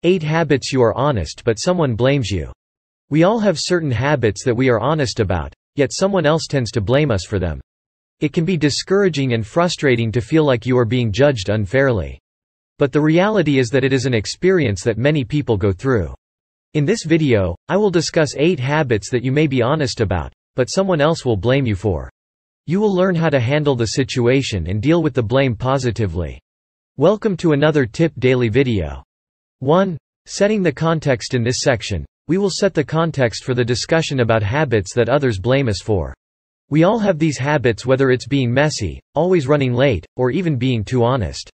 8 habits you are honest but someone blames you. We all have certain habits that we are honest about, yet someone else tends to blame us for them. It can be discouraging and frustrating to feel like you are being judged unfairly. But the reality is that it is an experience that many people go through. In this video, I will discuss 8 habits that you may be honest about, but someone else will blame you for. You will learn how to handle the situation and deal with the blame positively. Welcome to another Tip Daily video. 1. Setting the context. In this section, we will set the context for the discussion about habits that others blame us for. We all have these habits, whether it's being messy, always running late, or even being too honest.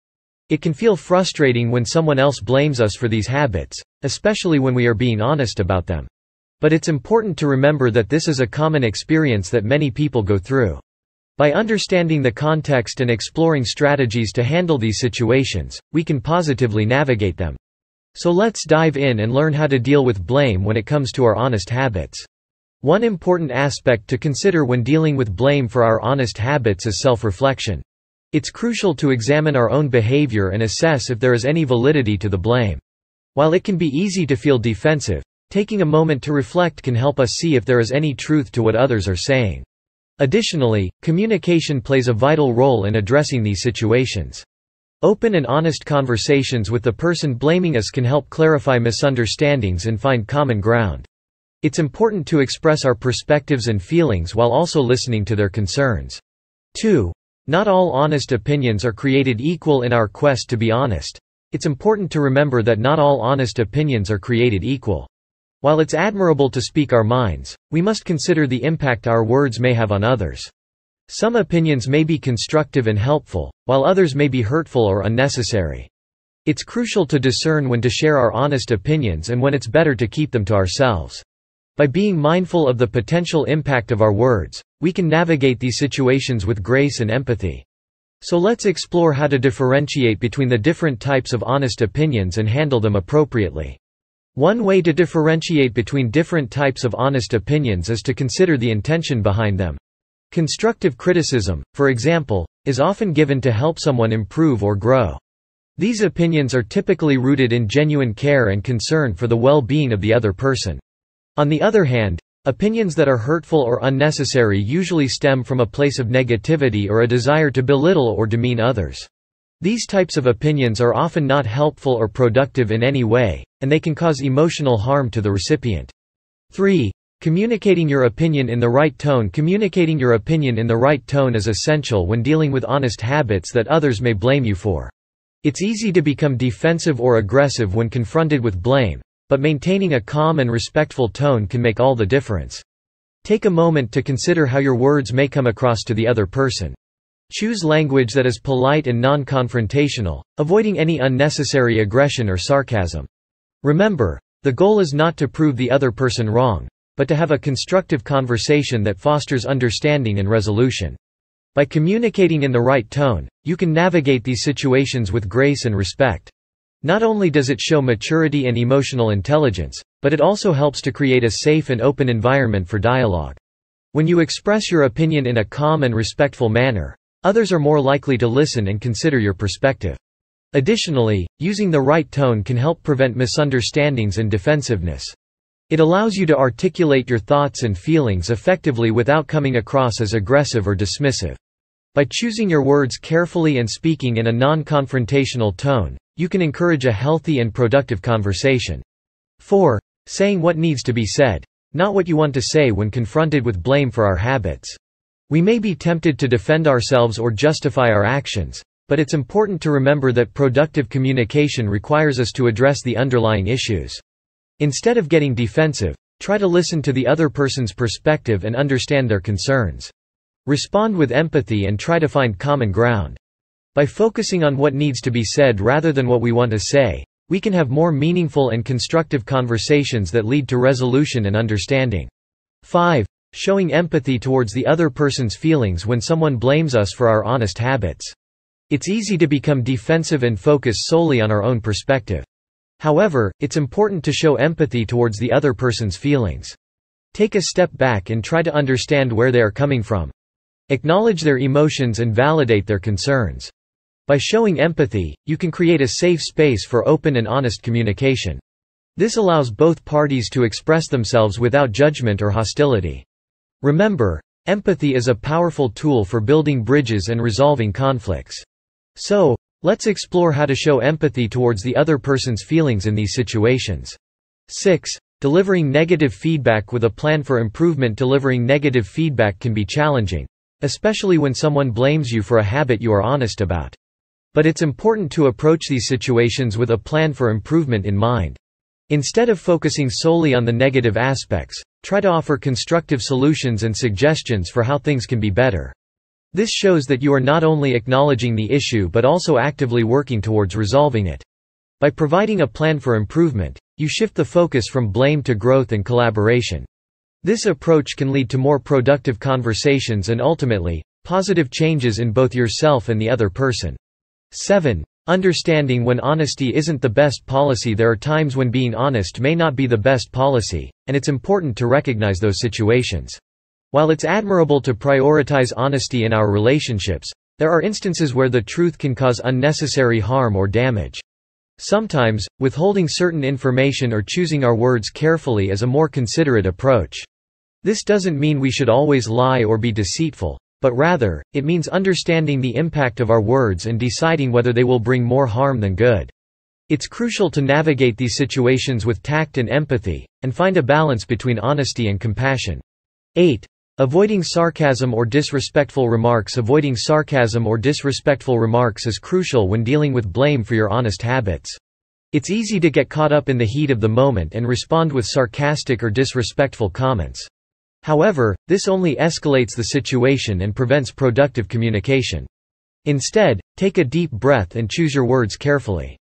It can feel frustrating when someone else blames us for these habits, especially when we are being honest about them. But it's important to remember that this is a common experience that many people go through. By understanding the context and exploring strategies to handle these situations, we can positively navigate them. So let's dive in and learn how to deal with blame when it comes to our honest habits. One important aspect to consider when dealing with blame for our honest habits is self-reflection. It's crucial to examine our own behavior and assess if there is any validity to the blame. While it can be easy to feel defensive, taking a moment to reflect can help us see if there is any truth to what others are saying. Additionally, communication plays a vital role in addressing these situations. Open and honest conversations with the person blaming us can help clarify misunderstandings and find common ground. It's important to express our perspectives and feelings while also listening to their concerns. 2. Not all honest opinions are created equal. In our quest to be honest, it's important to remember that not all honest opinions are created equal. While it's admirable to speak our minds, we must consider the impact our words may have on others. Some opinions may be constructive and helpful, while others may be hurtful or unnecessary. It's crucial to discern when to share our honest opinions and when it's better to keep them to ourselves. By being mindful of the potential impact of our words, we can navigate these situations with grace and empathy. So let's explore how to differentiate between the different types of honest opinions and handle them appropriately. One way to differentiate between different types of honest opinions is to consider the intention behind them. Constructive criticism, for example, is often given to help someone improve or grow. These opinions are typically rooted in genuine care and concern for the well-being of the other person. On the other hand, opinions that are hurtful or unnecessary usually stem from a place of negativity or a desire to belittle or demean others. These types of opinions are often not helpful or productive in any way, and they can cause emotional harm to the recipient. 3. Communicating your opinion in the right tone. Communicating your opinion in the right tone is essential when dealing with honest habits that others may blame you for. It's easy to become defensive or aggressive when confronted with blame, but maintaining a calm and respectful tone can make all the difference. Take a moment to consider how your words may come across to the other person. Choose language that is polite and non-confrontational, avoiding any unnecessary aggression or sarcasm. Remember, the goal is not to prove the other person wrong, but to have a constructive conversation that fosters understanding and resolution. By communicating in the right tone, you can navigate these situations with grace and respect. Not only does it show maturity and emotional intelligence, but it also helps to create a safe and open environment for dialogue. When you express your opinion in a calm and respectful manner, others are more likely to listen and consider your perspective. Additionally, using the right tone can help prevent misunderstandings and defensiveness. It allows you to articulate your thoughts and feelings effectively without coming across as aggressive or dismissive. By choosing your words carefully and speaking in a non-confrontational tone, you can encourage a healthy and productive conversation. 4. Saying what needs to be said, not what you want to say. When confronted with blame for our habits, we may be tempted to defend ourselves or justify our actions, but it's important to remember that productive communication requires us to address the underlying issues. Instead of getting defensive, try to listen to the other person's perspective and understand their concerns. Respond with empathy and try to find common ground. By focusing on what needs to be said rather than what we want to say, we can have more meaningful and constructive conversations that lead to resolution and understanding. 5. Showing empathy towards the other person's feelings. When someone blames us for our honest habits, it's easy to become defensive and focus solely on our own perspective. However, it's important to show empathy towards the other person's feelings. Take a step back and try to understand where they are coming from. Acknowledge their emotions and validate their concerns. By showing empathy, you can create a safe space for open and honest communication. This allows both parties to express themselves without judgment or hostility. Remember, empathy is a powerful tool for building bridges and resolving conflicts. So, let's explore how to show empathy towards the other person's feelings in these situations. 6. Delivering negative feedback with a plan for improvement. Delivering negative feedback can be challenging, especially when someone blames you for a habit you are honest about. But it's important to approach these situations with a plan for improvement in mind. Instead of focusing solely on the negative aspects, try to offer constructive solutions and suggestions for how things can be better. This shows that you are not only acknowledging the issue but also actively working towards resolving it. By providing a plan for improvement, you shift the focus from blame to growth and collaboration. This approach can lead to more productive conversations and ultimately, positive changes in both yourself and the other person. 7. Understanding when honesty isn't the best policy. There are times when being honest may not be the best policy, and it's important to recognize those situations. While it's admirable to prioritize honesty in our relationships, there are instances where the truth can cause unnecessary harm or damage. Sometimes, withholding certain information or choosing our words carefully is a more considerate approach. This doesn't mean we should always lie or be deceitful, but rather, it means understanding the impact of our words and deciding whether they will bring more harm than good. It's crucial to navigate these situations with tact and empathy, and find a balance between honesty and compassion. 8. Avoiding sarcasm or disrespectful remarks. Avoiding sarcasm or disrespectful remarks is crucial when dealing with blame for your honest habits. It's easy to get caught up in the heat of the moment and respond with sarcastic or disrespectful comments. However, this only escalates the situation and prevents productive communication. Instead, take a deep breath and choose your words carefully.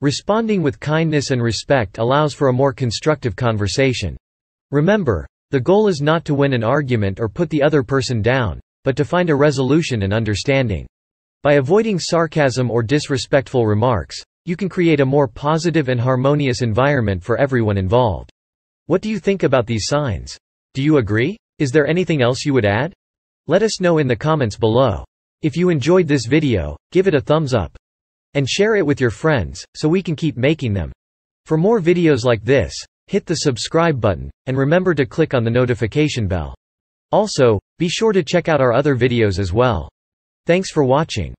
Responding with kindness and respect allows for a more constructive conversation. Remember, the goal is not to win an argument or put the other person down, but to find a resolution and understanding. By avoiding sarcasm or disrespectful remarks, you can create a more positive and harmonious environment for everyone involved. What do you think about these signs? Do you agree? Is there anything else you would add? Let us know in the comments below. If you enjoyed this video, give it a thumbs up. And share it with your friends, so we can keep making them. For more videos like this, hit the subscribe button, and remember to click on the notification bell. Also, be sure to check out our other videos as well. Thanks for watching.